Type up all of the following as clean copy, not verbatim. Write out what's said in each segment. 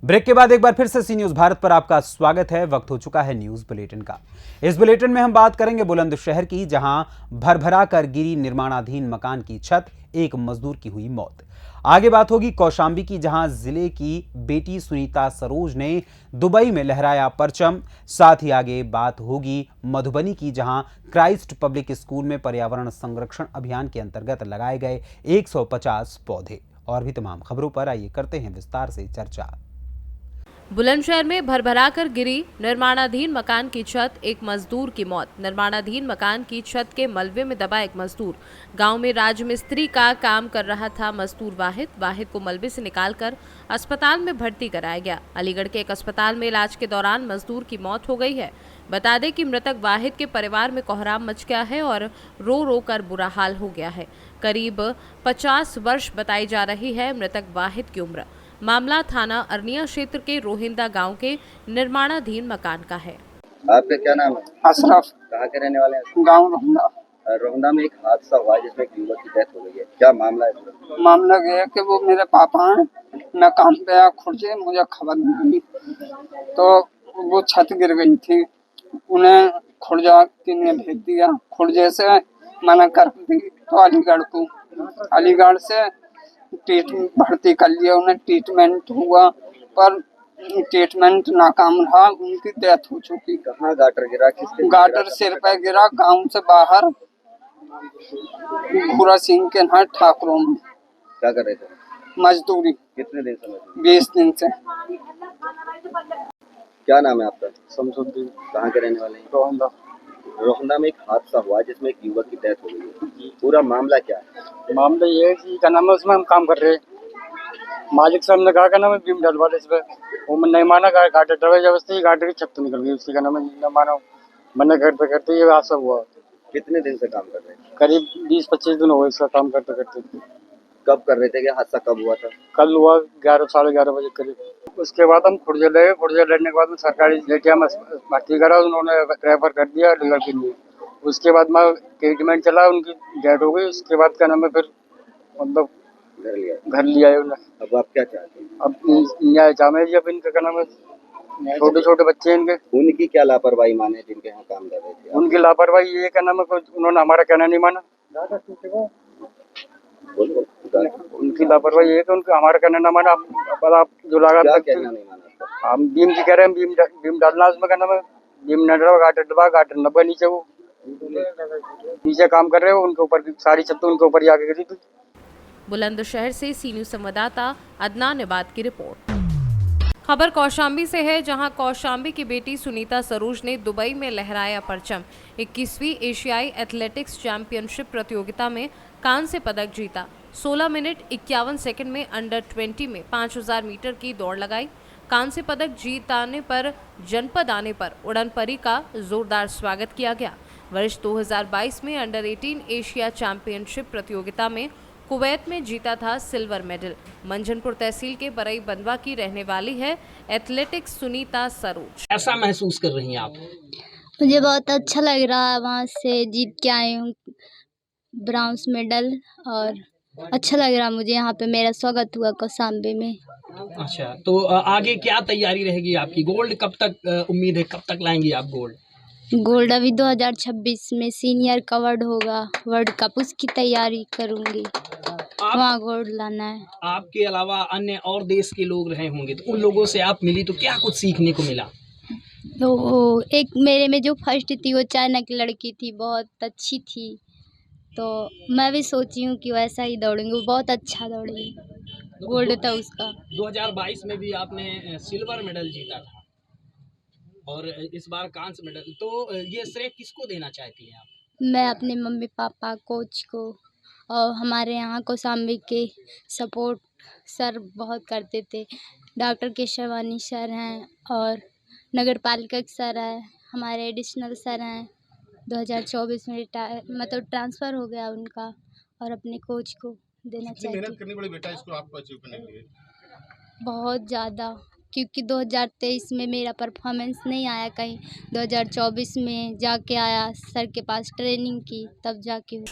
Break के बाद एक बार फिर से सी न्यूज भारत पर आपका स्वागत है। वक्त हो चुका है न्यूज बुलेटिन का। इस बुलेटिन में हम बात करेंगे बुलंदशहर की, जहां भरभरा कर गिरी निर्माणाधीन मकान की छत, एक मजदूर की हुई मौत। आगे बात होगी कौशाम्बी की, जहां जिले की बेटी सुनीता सरोज ने दुबई में लहराया परचम। साथ ही आगे बात होगी मधुबनी की, जहां क्राइस्ट पब्लिक स्कूल में पर्यावरण संरक्षण अभियान के अंतर्गत लगाए गए 150 पौधे। और भी तमाम खबरों पर आइए करते हैं विस्तार से चर्चा। बुलंदशहर में भरभरा कर गिरी निर्माणाधीन मकान की छत, एक मजदूर की मौत। निर्माणाधीन मकान की छत के मलबे में दबा एक मजदूर। गांव में राजमिस्त्री का काम कर रहा था मजदूर वाहिद को मलबे से निकालकर अस्पताल में भर्ती कराया गया। अलीगढ़ के एक अस्पताल में इलाज के दौरान मजदूर की मौत हो गई है। बता दें कि मृतक वाहिद के परिवार में कोहराम मच गया है और रो रो कर बुरा हाल हो गया है। करीब 50 वर्ष बताई जा रही है मृतक वाहिद की उम्र। मामला थाना अरनिया क्षेत्र के रोहिंदा गांव के निर्माणाधीन मकान का है। आपका क्या नाम है? अशरफ। कहाँ के रहने वाले हैं? गाँव रोहंदा। रोहंदा में एक हादसा हुआ है जिसमें एक युवक की डेथ हो गई है, क्या मामला है पूरा? मामला ये है कि वो मेरे पापा हैं, मैं काम पे आया खुर्जे, मुझे खबर नहीं मिली तो वो छत गिर गई थी। उन्हें खुर्जा ने भेज दिया, खुर्जे से मना कर दी तो अलीगढ़ से भर्ती कर लिया। उन्हें ट्रीटमेंट हुआ पर ट्रीटमेंट नाकाम रहा, उनकी डेथ हो चुकी। कहाँ गाटर गिरा? किसके गाटर सिर पे गिरा, गांव से बाहर भूरा सिंह के यहाँ ठाकुरों में। क्या कर रहे थे? मजदूरी। कितने दिन से मजदूरी? 20 दिन से। क्या नाम है आपका? शमसुद्दीन। कहाँ के रहने वाले हैं? रोहंदा। रोहंदा में एक हादसा हुआ है जिसमें एक युवक की डेथ हो गई है, पूरा मामला क्या है? मामला ये है कि क्या नाम है, उसमें हम काम कर रहे हैं, मालिक साहब ने कहा क्या नाम है बीम डलवा दे इसमें, वो मैं नहीं माना। गाटर डलवाई जबरदस्ती, गाटर की छत निकल गई उसकी, क्या नाम है न मानो। मैंने करते ये हादसा हुआ। कितने दिन से काम कर रहे हैं? करीब 20-25 दिन हो गए इसका काम करते करते। कब कर रहे थे? क्या हादसा कब हुआ था? कल हुआ 11-11:30 बजे करीब। उसके बाद हम खुर्जे लेने के बाद में सरकारी जेटिया में भर्ती करा, उन्होंने रेफर कर दिया अलीगढ़ के लिए। उसके बाद में ट्रीटमेंट चला, उनकी डेथ हो गई। उसके बाद क्या नाम है फिर मतलब घर लिया है उन्हें। अब आप क्या चाहते हैं? अब न्याय चाहे जी, अब इनका क्या नाम है, छोटे छोटे बच्चे हैं इनके। उनकी क्या लापरवाही माने जिनके यहाँ काम कर रहे थे? उनकी लापरवाही ये क्या नाम है, उन्होंने हमारा कहना नहीं माना। बोलो। उनकी लापरवाही ये है कि उनका हमारा कहना ना माना। अब आप जो लगा क्या कहना नहीं माना? हम बीम की कह रहे हैं, बीम डालना उसमें कहना है, बीम न डलवा, गाटर नब्बे नीचे, वो नीचे काम कर रहे हो, उनके ऊपर सारी छत उनके ऊपर ही आके गिरी थी। बुलंदशहर से सी न्यूज संवाददाता अदनान इबाद की रिपोर्ट। खबर कौशाम्बी से है, जहां कौशाम्बी की बेटी सुनीता सरोज ने दुबई में लहराया परचम। 21वीं एशियाई एथलेटिक्स चैंपियनशिप प्रतियोगिता में कांस्य पदक जीता। 16 मिनट 51 सेकंड में अंडर 20 में 5000 मीटर की दौड़ लगाई। कांस्य पदक जीताने पर जनपद आने पर उड़नपरी का जोरदार स्वागत किया गया। वर्ष 2022 में अंडर 18 एशिया चैंपियनशिप प्रतियोगिता में कुवैत में जीता था सिल्वर मेडल। मंझनपुर तहसील के बरई बंदवा की रहने वाली है एथलेटिक्स सुनीता सरोज। ऐसा महसूस कर रही हैं आप? मुझे बहुत अच्छा लग रहा है, वहाँ से जीत के आई हूँ ब्राउन्स मेडल, और अच्छा लग रहा है मुझे। यहाँ पे मेरा स्वागत हुआ कौशाम्बी में। अच्छा, तो आगे क्या तैयारी रहेगी आपकी? गोल्ड कब तक उम्मीद है, कब तक लाएंगी आप गोल्ड? गोल्ड अभी 2026 में सीनियर का वर्ल्ड कप, उसकी तैयारी करूँगी। वहाँ गोल्ड लाना है। आपके अलावा अन्य और देश के लोग रहे होंगे, तो उन लोगों से आप मिली तो क्या कुछ सीखने को मिला? तो एक मेरे में जो फर्स्ट थी वो चाइना की लड़की थी, बहुत अच्छी थी, तो मैं भी सोची हूँ कि वैसा ही दौड़ूंगी। वो बहुत अच्छा दौड़ी, गोल्ड था उसका। 2022 में भी आपने सिल्वर मेडल जीता था और इस बार कांस्य मेडल, तो ये श्रेय किसको देना चाहती हैं आप? मैं अपने मम्मी पापा, कोच को, और हमारे यहाँ कौशाम्बी के सपोर्ट सर बहुत करते थे। डॉक्टर केशवानी सर हैं और नगर पालिका के सर हैं, हमारे एडिशनल सर हैं। 2024 में मतलब ट्रांसफ़र हो गया उनका, और अपने कोच को देना चाहिए। मेहनत करनी पड़ी बेटा इसको आपको अचीव करने के लिए? बहुत ज़्यादा, क्योंकि 2023 में मेरा परफॉर्मेंस नहीं आया कहीं। 2024 में जाके आया, सर के पास ट्रेनिंग की, तब जाके।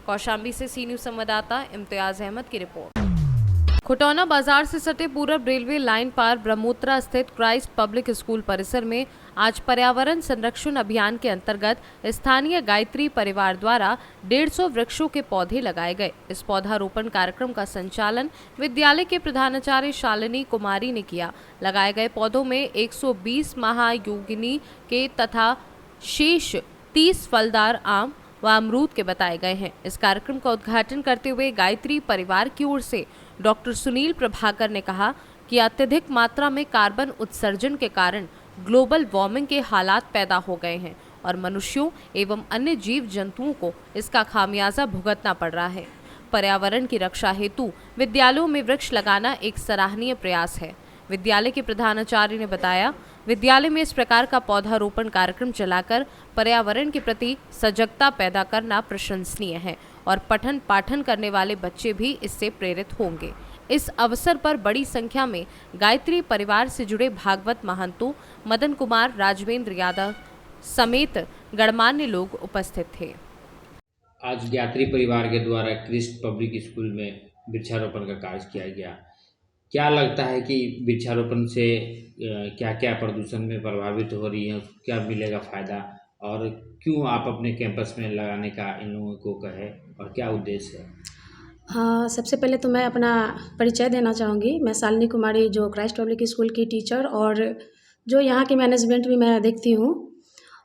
कौशाम्बी से सी न्यूज संवाददाता इम्तियाज अहमद की रिपोर्ट। खुटौना बाजार से सटे पूरब रेलवे लाइन पार ब्रह्मोत्रा स्थित क्राइस्ट पब्लिक स्कूल परिसर में आज पर्यावरण संरक्षण अभियान के अंतर्गत स्थानीय गायत्री परिवार द्वारा 150 वृक्षों के पौधे लगाए गए। इस पौधारोपण कार्यक्रम का संचालन विद्यालय के प्रधानाचार्य शालिनी कुमारी ने किया। लगाए गए पौधों में 120 महायोगिनी के तथा शेष 30 फलदार आम व अमरूद के बताए गए हैं। इस कार्यक्रम का उद्घाटन करते हुए गायत्री परिवार की ओर से डॉक्टर सुनील प्रभाकर ने कहा कि अत्यधिक मात्रा में कार्बन उत्सर्जन के कारण ग्लोबल वार्मिंग के हालात पैदा हो गए हैं और मनुष्यों एवं अन्य जीव जंतुओं को इसका खामियाजा भुगतना पड़ रहा है। पर्यावरण की रक्षा हेतु विद्यालयों में वृक्ष लगाना एक सराहनीय प्रयास है। विद्यालय के प्रधानाचार्य ने बताया, विद्यालय में इस प्रकार का पौधारोपण कार्यक्रम चलाकर पर्यावरण के प्रति सजगता पैदा करना प्रशंसनीय है और पठन पाठन करने वाले बच्चे भी इससे प्रेरित होंगे। इस अवसर पर बड़ी संख्या में गायत्री परिवार से जुड़े भागवत महंतों मदन कुमार, राजवेंद्र यादव समेत गणमान्य लोग उपस्थित थे। आज गायत्री परिवार के द्वारा क्राइस्ट पब्लिक स्कूल में वृक्षारोपण का कार्य किया गया। क्या लगता है कि वृक्षारोपण से क्या क्या प्रदूषण में प्रभावित हो रही है, क्या मिलेगा फ़ायदा और क्यों आप अपने कैंपस में लगाने का इन लोगों को कहे और क्या उद्देश्य है? हाँ, सबसे पहले तो मैं अपना परिचय देना चाहूँगी। मैं शालिनी कुमारी, जो क्राइस्ट पब्लिक स्कूल की टीचर और जो यहाँ की मैनेजमेंट भी मैं देखती हूँ,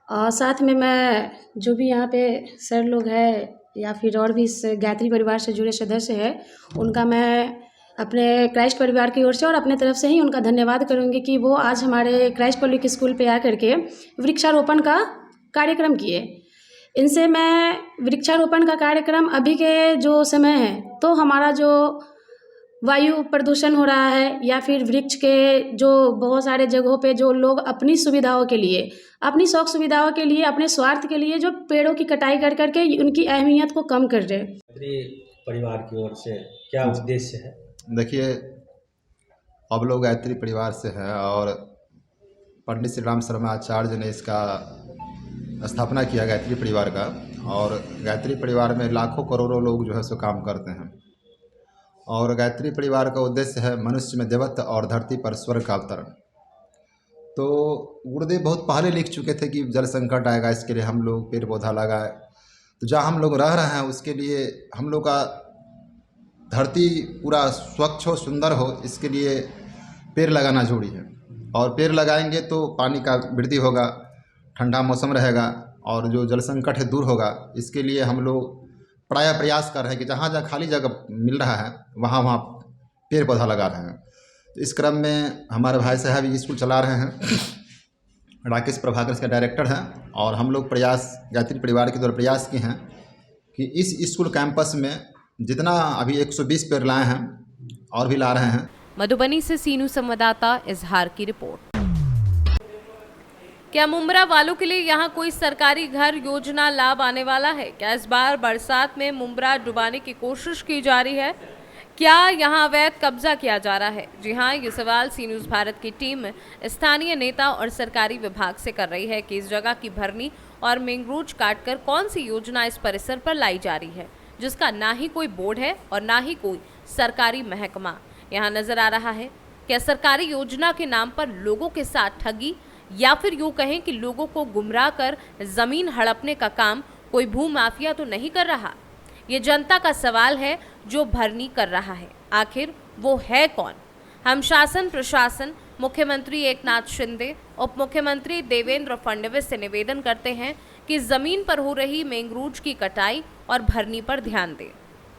और साथ में मैं जो भी यहाँ पे सर लोग हैं या फिर और भी इस गायत्री परिवार से जुड़े सदस्य हैं, उनका मैं अपने क्राइस्ट परिवार की ओर से और अपने तरफ से ही उनका धन्यवाद करूँगी कि वो आज हमारे क्राइस्ट पब्लिक स्कूल पे आकर के वृक्षारोपण का कार्यक्रम किए। इनसे मैं वृक्षारोपण का कार्यक्रम अभी के जो समय है, तो हमारा जो वायु प्रदूषण हो रहा है या फिर वृक्ष के जो बहुत सारे जगहों पे जो लोग अपनी सुविधाओं के लिए, अपनी शौक सुविधाओं के लिए, अपने स्वार्थ के लिए जो पेड़ों की कटाई कर करके उनकी अहमियत को कम कर रहे हैं। परिवार की ओर से क्या उद्देश्य है? देखिए, अब लोग गायत्री परिवार से हैं और पंडित श्री राम शर्मा आचार्य ने इसका स्थापना किया गायत्री परिवार का, और गायत्री परिवार में लाखों करोड़ों लोग जो है सो काम करते हैं। और गायत्री परिवार का उद्देश्य है मनुष्य में देवत्व और धरती पर स्वर्ग का अवतरण। तो गुरुदेव बहुत पहले लिख चुके थे कि जल संकट आएगा, इसके लिए हम लोग पेड़ पौधा लगाए। तो जहाँ हम लोग रह रहे हैं उसके लिए हम लोग का धरती पूरा स्वच्छ हो, सुंदर हो, इसके लिए पेड़ लगाना जरूरी है। और पेड़ लगाएंगे तो पानी का वृद्धि होगा, ठंडा मौसम रहेगा और जो जल संकट है दूर होगा। इसके लिए हम लोग प्रायः प्रयास कर रहे हैं कि जहाँ जहाँ खाली जगह मिल रहा है वहाँ वहाँ पेड़ पौधा लगा रहे हैं। तो इस क्रम में हमारे भाई साहब ये स्कूल चला रहे हैं, राकेश प्रभाकर इसका डायरेक्टर हैं, और हम लोग प्रयास गायत्री परिवार के द्वारा प्रयास किए हैं कि इस स्कूल कैंपस में जितना अभी 120 पेड़ लाए हैं और भी ला रहे हैं। मधुबनी से सीनू संवाददाता इजहार की रिपोर्ट। क्या मुंब्रा वालों के लिए यहाँ कोई सरकारी घर योजना लाभ आने वाला है? क्या इस बार बरसात में मुंब्रा डुबाने की कोशिश की जा रही है? क्या यहाँ अवैध कब्जा किया जा रहा है? जी हाँ, ये सवाल सी न्यूज़ भारत की टीम स्थानीय नेता और सरकारी विभाग से कर रही है कि इस जगह की भरनी और मैंग्रोव काटकर कौन सी योजना इस परिसर पर लाई जा रही है, जिसका ना ही कोई बोर्ड है और ना ही कोई सरकारी महकमा यहाँ नजर आ रहा है। क्या सरकारी योजना के नाम पर लोगों के साथ ठगी या फिर यूँ कहें कि लोगों को गुमराह कर जमीन हड़पने का काम कोई भू माफिया तो नहीं कर रहा? ये जनता का सवाल है जो भरनी कर रहा है। आखिर वो है कौन? हम शासन प्रशासन, मुख्यमंत्री एकनाथ शिंदे, उप मुख्यमंत्री देवेंद्र फडणवीस से निवेदन करते हैं कि जमीन पर हो रही मैंग्रोव की कटाई और भरनी पर ध्यान दें।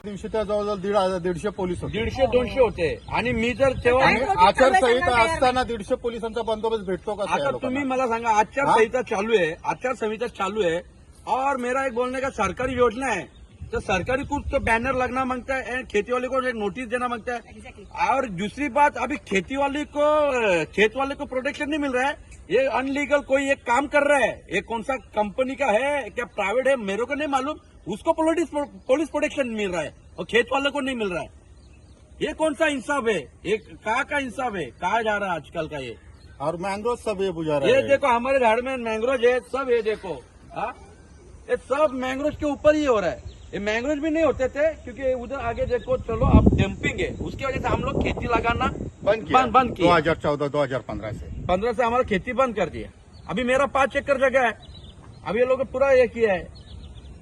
जवळजवळ 150 पोलीस होते, 150-200 होते आणि मी जर तेव्हा आचारसंहिता असताना 150 पोलिसांचा बंदोबस्त भेटतो का? आता तुम्ही मला सांगा, आचारसंहिता चालू है और मेरा एक बोलने का सरकारी योजना है, तो सरकारी कुछ तो बैनर लगना मांगता है, खेती वाले को एक नोटिस देना मांगता है। और दूसरी बात, अभी खेत वाले को प्रोटेक्शन नहीं मिल रहा है। ये अनलीगल कोई एक काम कर रहा है, ये कौन सा कंपनी का है, क्या प्राइवेट है, मेरे को नहीं मालूम, उसको पुलिस प्रोटेक्शन मिल रहा है और खेत वाले को नहीं मिल रहा है। ये कौन सा इंसाफ है? ये कहाँ का इंसाफ है? कहा जा रहा है आजकल का ये? और मैंग्रोव सब ये बुझा रहा है। ये देखो हमारे झाड़ में मैंग्रोव है, सब ये देखो, ये सब मैंग्रोव के ऊपर ही हो रहा है। ये मैंग्रोव भी नहीं होते थे, क्योंकि उधर आगे देखो चलो अब डंपिंग है, उसकी वजह से हम लोग खेती लगाना बंद किया 2014-2015 से 15 से हमारा खेती बंद कर दिया। अभी मेरा 5 एकड़ जगह है, अभी ये लोग पूरा ये किया है,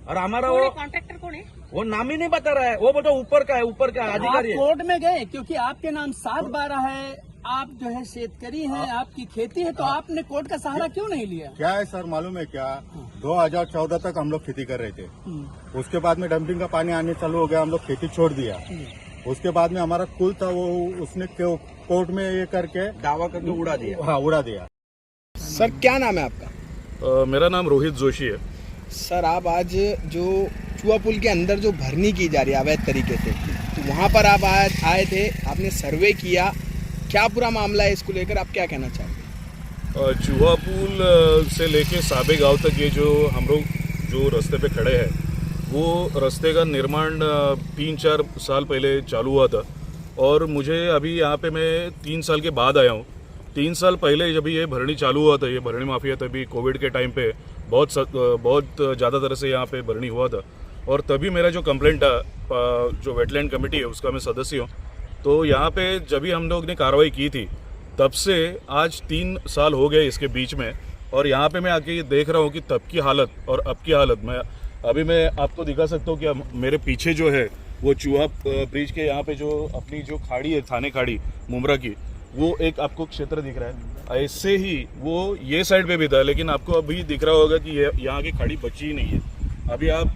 और हमारा वो कॉन्ट्रैक्टर कौन है? वो नाम ही नहीं बता रहा है, वो बोलता ऊपर का है, ऊपर का अधिकारी है। कोर्ट में गए क्योंकि आपके नाम 7/12 है, आप जो है शेतकरी हैं, आपकी खेती है, तो आपने कोर्ट का सहारा क्यों नहीं लिया? क्या है सर मालूम है क्या, 2014 तक हम लोग खेती कर रहे थे, उसके बाद में डंपिंग का पानी आने चालू हो गया, हम लोग खेती छोड़ दिया। उसके बाद में हमारा कुल था वो उसने कोर्ट में ये करके दावा करके उड़ा दिया। हाँ उड़ा दिया। सर क्या नाम है आपका? मेरा नाम रोहित जोशी है। सर आप आज जो चुआ पुल के अंदर जो भरनी की जा रही है अवैध तरीके से, तो वहाँ पर आप आए थे, आपने सर्वे किया, क्या पूरा मामला है, इसको लेकर आप क्या कहना चाहते हैं? चूहा पुल से लेके साबे गांव तक ये जो हम लोग जो रास्ते पे खड़े हैं, वो रास्ते का निर्माण 3-4 साल पहले चालू हुआ था, और मुझे अभी यहाँ पे मैं 3 साल के बाद आया हूँ। 3 साल पहले जब ये भरनी चालू हुआ था, ये भरनी माफिया, तभी कोविड के टाइम पे बहुत ज़्यादा तरह से यहाँ पे भरनी हुआ था, और तभी मेरा जो कंप्लेंट था, जो वेटलैंड कमेटी है उसका मैं सदस्य हूँ। तो यहाँ पे जब भी हम लोग ने कार्रवाई की थी, तब से आज 3 साल हो गए इसके बीच में, और यहाँ पे मैं आके ये देख रहा हूँ कि तब की हालत और अब की हालत, मैं आपको दिखा सकता हूँ कि मेरे पीछे जो है वो चूहा ब्रिज के यहाँ पे जो अपनी जो खाड़ी है, थाने खाड़ी मुमरा की, वो एक आपको क्षेत्र दिख रहा है। ऐसे ही वो ये साइड पे भी था, लेकिन आपको अभी दिख रहा होगा कि यहाँ की खाड़ी बची ही नहीं है। अभी आप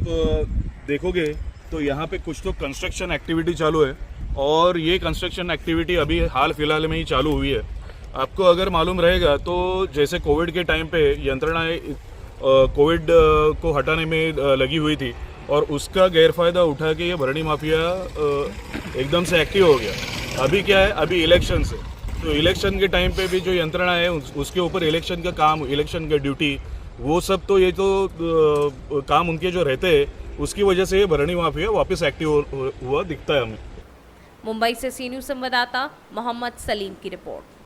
देखोगे तो यहाँ पे कुछ तो कंस्ट्रक्शन एक्टिविटी चालू है, और ये कंस्ट्रक्शन एक्टिविटी अभी हाल फिलहाल में ही चालू हुई है। आपको अगर मालूम रहेगा तो जैसे कोविड के टाइम पे यंत्रणाएं कोविड को हटाने में लगी हुई थी, और उसका गैरफायदा उठा के ये भरनी माफिया एकदम से एक्टिव हो गया। अभी क्या है, अभी इलेक्शन है, तो इलेक्शन के टाइम पे भी जो यंत्रणा है उसके ऊपर इलेक्शन का काम, इलेक्शन का ड्यूटी, वो सब तो ये तो काम उनके जो रहते हैं, उसकी वजह से ये भरनी माफिया वापस एक्टिव हुआ दिखता है हमें। मुंबई से सी न्यूज़ संवाददाता मोहम्मद सलीम की रिपोर्ट।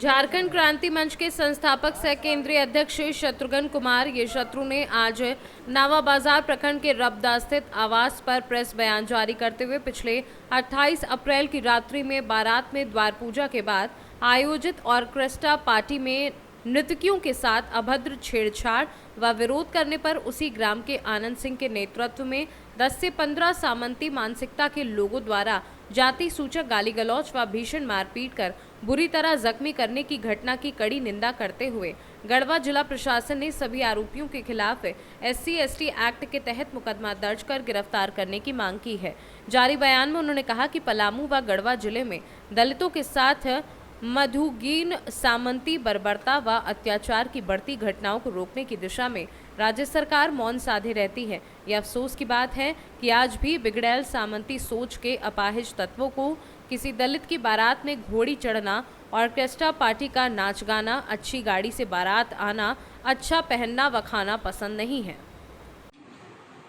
झारखंड क्रांति मंच के संस्थापक सह केंद्रीय अध्यक्ष शत्रुघ्न कुमार ये शत्रु ने आज नावा बाजार प्रखंड के रबदा स्थित आवास पर प्रेस बयान जारी करते हुए पिछले 28 अप्रैल की रात्रि में बारात में द्वार पूजा के बाद आयोजित ऑर्केस्ट्रा पार्टी में नृतकियों के साथ अभद्र छेड़छाड़ व विरोध करने पर उसी ग्राम के आनंद सिंह के नेतृत्व में 10 से 15 सामंती मानसिकता के लोगों द्वारा जाति सूचक गाली गलौज व भीषण मारपीट कर बुरी तरह जख्मी करने की घटना की कड़ी निंदा करते हुए गढ़वा जिला प्रशासन ने सभी आरोपियों के खिलाफ SC/ST एक्ट के तहत मुकदमा दर्ज कर गिरफ्तार करने की मांग की है। जारी बयान में उन्होंने कहा कि पलामू व गढ़वा जिले में दलितों के साथ मधुगीन सामंती बर्बरता व अत्याचार की बढ़ती घटनाओं को रोकने की दिशा में राज्य सरकार मौन साधे रहती है। यह अफसोस की बात है कि आज भी बिगड़ैल सामंती सोच के अपाहिज तत्वों को किसी दलित की बारात में घोड़ी चढ़ना, ऑर्केस्ट्रा पार्टी का नाच गाना, अच्छी गाड़ी से बारात आना, अच्छा पहनना व खाना पसंद नहीं है।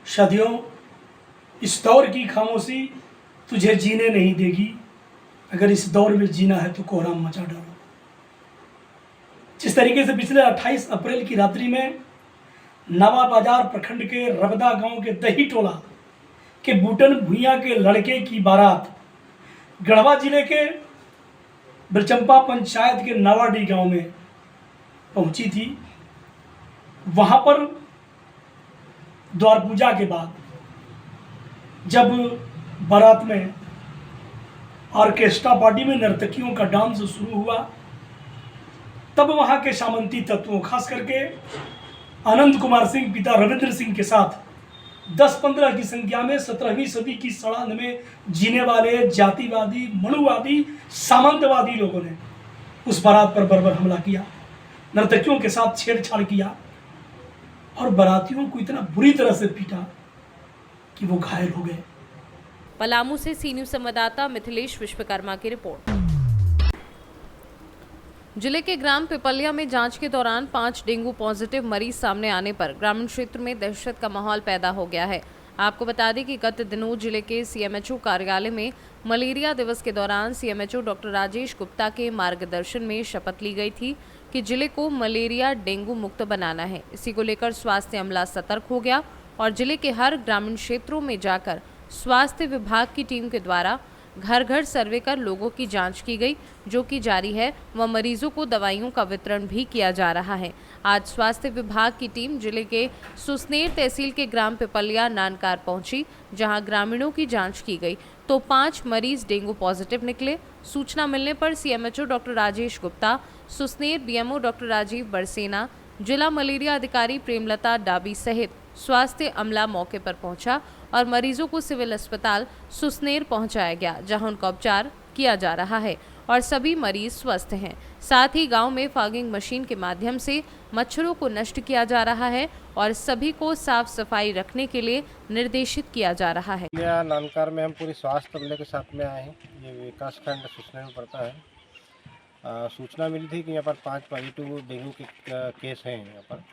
सदियों इस दौर की खामोशी तुझे जीने नहीं देगी, अगर इस दौर में जीना है तो कोहराम मचा डालो। जिस तरीके से पिछले 28 अप्रैल की रात्रि में नवा बाजार प्रखंड के रबदा गांव के दही टोला के बूटन भुइया के लड़के की बारात गढ़वा जिले के बिरचंपा पंचायत के नवाडी गांव में पहुंची थी। वहां पर द्वार पूजा के बाद जब बारात में ऑर्केस्ट्रा पार्टी में नर्तकियों का डांस शुरू हुआ, तब वहां के सामंती तत्वों खास करके आनंद कुमार सिंह पिता रविंद्र सिंह के साथ 10-15 की संख्या में 17वीं सदी की सड़ांध में जीने वाले जातिवादी, मनुवादी, सामंतवादी लोगों ने उस बारात पर बर्बर हमला किया, नर्तकियों के साथ छेड़छाड़ किया और बारातियों को इतना बुरी तरह से पीटा कि वो घायल हो गए। पलामू से सी न्यूज़ संवाददाता मिथिलेश विश्वकर्मा की रिपोर्ट। जिले के ग्राम पिपलिया में जांच के दौरान 5 डेंगू पॉजिटिव मरीज सामने आने पर ग्रामीण क्षेत्र में दहशत का माहौल पैदा हो गया है। आपको बता दें कि गत दिनों जिले के CMHO कार्यालय में मलेरिया दिवस के दौरान CMHO डॉक्टर राजेश गुप्ता के मार्गदर्शन में शपथ ली गई थी कि जिले को मलेरिया डेंगू मुक्त बनाना है। इसी को लेकर स्वास्थ्य अमला सतर्क हो गया और जिले के हर ग्रामीण क्षेत्रों में जाकर स्वास्थ्य विभाग की टीम के द्वारा घर घर सर्वे कर लोगों की जांच की गई, जो कि जारी है, व मरीजों को दवाइयों का वितरण भी किया जा रहा है। आज स्वास्थ्य विभाग की टीम जिले के सुसनेर तहसील के ग्राम पिपलिया नानकार पहुंची, जहां ग्रामीणों की जांच की गई तो 5 मरीज डेंगू पॉजिटिव निकले। सूचना मिलने पर CMHO doctor Rajesh Gupta, Susner BMO doctor Rajeev Barsena, जिला मलेरिया अधिकारी प्रेमलता डाबी सहित स्वास्थ्य अमला मौके पर पहुंचा और मरीजों को सिविल अस्पताल सुसनेर पहुंचाया गया, जहां उनका उपचार किया जा रहा है और सभी मरीज स्वस्थ हैं। साथ ही गांव में फॉगिंग मशीन के माध्यम से मच्छरों को नष्ट किया जा रहा है और सभी को साफ सफाई रखने के लिए निर्देशित किया जा रहा है। नानकार में हम पूरी स्वास्थ्य अमले के साथ में आए हैं। ये विकास खंड सुसनेर में पड़ता है। सूचना मिली थी कि यहाँ पर 5 पॉजिटिव डेंगू के केस हैं यहाँ पर,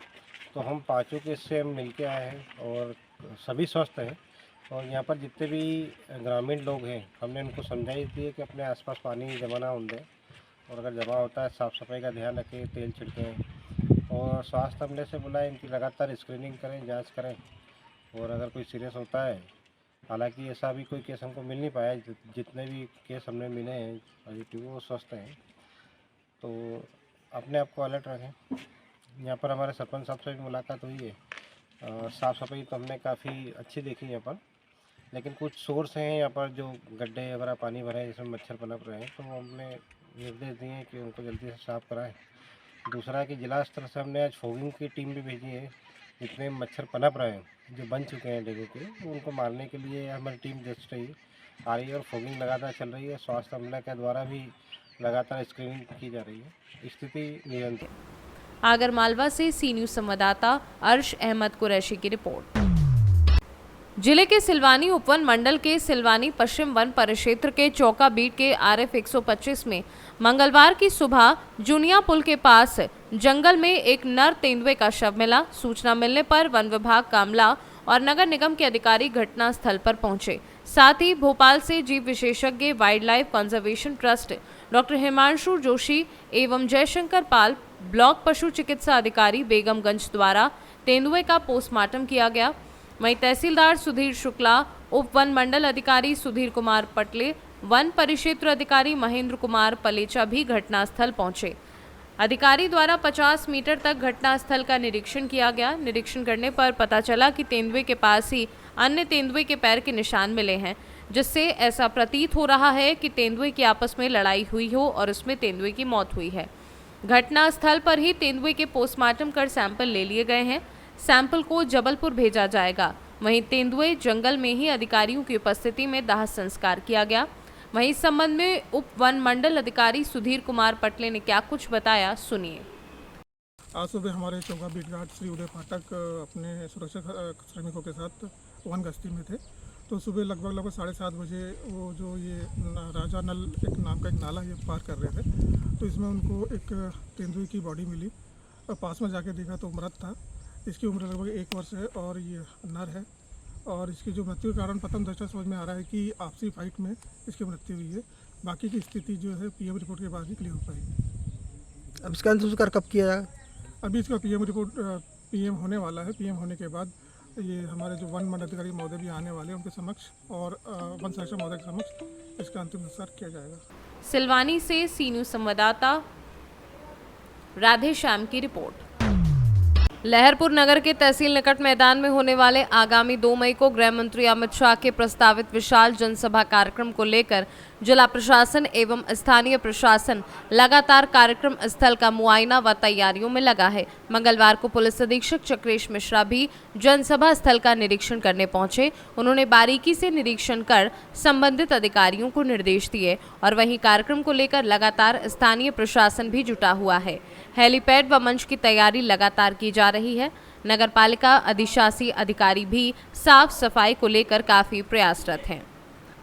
तो हम 5 केस से हम मिल के आए हैं और सभी स्वस्थ हैं। और यहाँ पर जितने भी ग्रामीण लोग हैं, हमने उनको समझाई दी है कि अपने आसपास पानी जमा ना होने दें और अगर जमा होता है साफ़ सफाई का ध्यान रखें, तेल छिड़कें और स्वास्थ्य अमले से बोला है इनकी लगातार स्क्रीनिंग करें, जांच करें और अगर कोई सीरियस होता है, हालांकि ऐसा भी कोई केस हमको मिल नहीं पाया, जितने भी केस हमने मिले हैं पॉजिटिव वो स्वस्थ हैं, तो अपने आप को अलर्ट रखें। यहाँ पर हमारे सरपंच साहब से भी मुलाकात हुई है। साफ़ सफाई तो हमने काफ़ी अच्छी देखी यहाँ पर, लेकिन कुछ सोर्स हैं यहाँ पर जो गड्ढे वगैरह पानी भरे हैं जिसमें मच्छर पनप रहे हैं, तो हमने निर्देश दिए हैं कि उनको जल्दी से साफ़ कराएं। दूसरा कि जिला स्तर से हमने आज फॉगिंग की टीम भी भेजी है। जितने मच्छर पनप रहे हैं जो बन चुके हैं डेंगू के, उनको मारने के लिए हमारी टीम जस्ट आ रही है और फॉगिंग लगातार चल रही है। स्वास्थ्य अमला के द्वारा भी लगातार स्क्रीनिंग की जा रही है। स्थिति नियंत्रण। आगरमालवा से सी न्यूज़ संवाददाता अर्श अहमद कुरैशी की रिपोर्ट। जिले के सिलवानी उपवन मंडल के सिलवानी पश्चिम वन परिक्षेत्र के चौका बीट के RF 125 में मंगलवार की सुबह जुनिया पुल के पास जंगल में एक नर तेंदुए का शव मिला। सूचना मिलने पर वन विभाग कामला और नगर निगम के अधिकारी घटना स्थल पर पहुंचे। साथ ही भोपाल से जीव विशेषज्ञ wild life conservation trust doctor Himanshu Joshi एवं जयशंकर पाल, ब्लॉक पशु चिकित्सा अधिकारी बेगमगंज द्वारा तेंदुए का पोस्टमार्टम किया गया। वहीं तहसीलदार सुधीर शुक्ला, उप वन मंडल अधिकारी सुधीर कुमार पटले, वन परिक्षेत्र अधिकारी महेंद्र कुमार पलेचा भी घटनास्थल पहुंचे। अधिकारी द्वारा 50 मीटर तक घटनास्थल का निरीक्षण किया गया। निरीक्षण करने पर पता चला कि तेंदुए के पास ही अन्य तेंदुए के पैर के निशान मिले हैं, जिससे ऐसा प्रतीत हो रहा है कि तेंदुए की आपस में लड़ाई हुई हो और उसमें तेंदुए की मौत हुई है। घटनास्थल पर ही तेंदुए के पोस्टमार्टम कर सैंपल ले लिए गए हैं। सैंपल को जबलपुर भेजा जाएगा। वहीं तेंदुए जंगल में ही अधिकारियों की उपस्थिति में दाह संस्कार किया गया। वहीं इस संबंध में उप वन मंडल अधिकारी सुधीर कुमार पटले ने क्या कुछ बताया, सुनिए। आज सुबह हमारे चौका बीट गार्ड श्री उदय पाठक अपने सुरक्षा श्रमिकों के साथ वन गश्ती में थे। तो सुबह लगभग 7:30 बजे वो जो ये राजा नल एक नाम का एक नाला ये पार कर रहे थे, तो इसमें उनको एक तेंदुए की बॉडी मिली और पास में जाके देखा तो मृत था। इसकी उम्र लगभग 1 वर्ष है और ये नर है और इसकी जो मृत्यु के कारण प्रथम दृष्टया समझ में आ रहा है कि आपसी फाइट में इसकी मृत्यु हुई है। बाकी की स्थिति जो है पीएम रिपोर्ट के बाद ही क्लियर हो पाएगी। अब इसका संस्कार कब किया जाएगा? अभी इसका पीएम होने वाला है। पीएम होने के बाद ये हमारे जो वन मंडल अधिकारी महोदय भी आने वाले हैं उनके समक्ष और वन संरक्षण महोदय के समक्ष इसका अंतिम संस्कार किया जाएगा। सिलवानी से सी न्यूज़ संवाददाता राधे श्याम की रिपोर्ट। लहरपुर नगर के तहसील निकट मैदान में होने वाले आगामी 2 मई को गृह मंत्री अमित शाह के प्रस्तावित विशाल जनसभा कार्यक्रम को लेकर जिला प्रशासन एवं स्थानीय प्रशासन लगातार कार्यक्रम स्थल का मुआयना व तैयारियों में लगा है। मंगलवार को पुलिस अधीक्षक चक्रेश मिश्रा भी जनसभा स्थल का निरीक्षण करने पहुंचे। उन्होंने बारीकी से निरीक्षण कर संबंधित अधिकारियों को निर्देश दिए और वहीं कार्यक्रम को लेकर लगातार स्थानीय प्रशासन भी जुटा हुआ है। हेलीपैड व मंच की तैयारी लगातार की जा रही है। नगर पालिका अधिशासी अधिकारी भी साफ सफाई को लेकर काफी प्रयासरत हैं।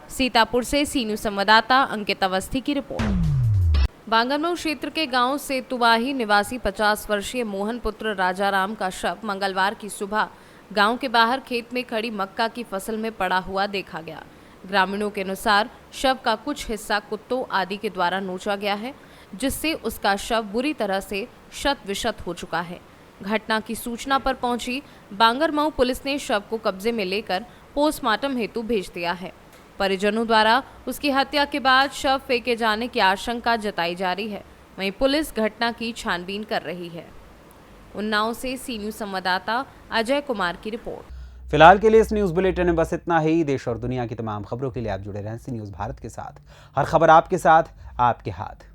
सीतापुर से सी न्यूज़ संवाददाता अंकित अवस्थी की रिपोर्ट। बांगरमऊ क्षेत्र के गांव सेतुवाही निवासी 50 वर्षीय मोहन पुत्र राजाराम का शव मंगलवार की सुबह गांव के बाहर खेत में खड़ी मक्का की फसल में पड़ा हुआ देखा गया। ग्रामीणों के अनुसार शव का कुछ हिस्सा कुत्तों आदि के द्वारा नोचा गया है, जिससे उसका शव बुरी तरह से शत विशत हो चुका है। घटना की सूचना पर पहुंची बांगरमऊ पुलिस ने शव को कब्जे में लेकर पोस्टमार्टम हेतु भेज दिया है। परिजनों द्वारा उसकी हत्या के बाद शव फेंके जाने की आशंका जताई जा रही है। वहीं पुलिस घटना की छानबीन कर रही है। उन्नाव से सी न्यूज संवाददाता अजय कुमार की रिपोर्ट। फिलहाल के लिए इस न्यूज बुलेटिन में बस इतना ही। देश और दुनिया की तमाम खबरों के लिए आप जुड़े रहें सी न्यूज भारत के साथ। हर खबर आपके साथ, आपके हाथ।